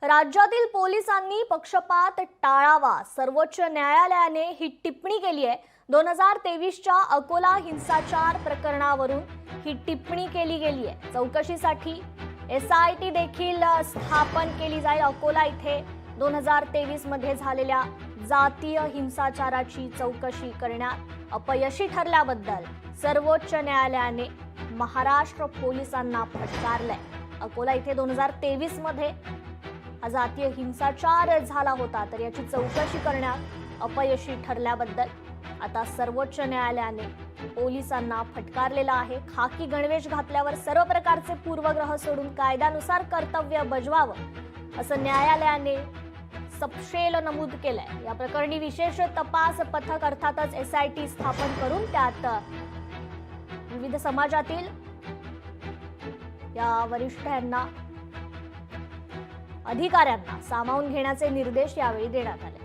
राज्यातील पोलिसांनी पक्षपात टाळावा, सर्वोच्च न्यायालयाने ही टिप्पणी केली आहे। 2023च्या अकोला हिंसाचार प्रकरणावरून ही टिप्पणी केली गेली आहे। चौकशीसाठी एसआयटी देखील स्थापन केली जाईल। अकोला इथे 2023 मध्ये झालेल्या जातीय हिंसाचाराची चौकशी करण्यात अपयशी ठरल्याबद्दल सर्वोच्च न्यायालयाने महाराष्ट्र पोलिसांना फटकारलंय। अकोला इथे 2023 मध्ये जातीय हिंसाचार झाला होता, तर याची चौकशी करण्यात अपयशी ठरल्याबद्दल आता सर्वोच्च न्यायालयाने पोलिसांना फटकारलेला आहे। खाकी गणवेश घातल्यावर सर्व प्रकारचे पूर्वग्रह सोडून कायद्यानुसार कर्तव्य बजावावं असं न्यायालयाने सपशेल नमूद केलंय। या प्रकरणी विशेष तपास पथक अर्थातच एसआयटी स्थापन करून त्यात विविध समाजातील या वरिष्ठांना अधिकाऱ्यांना सामावून घेण्याचे निर्देश यावेळी देण्यात आले।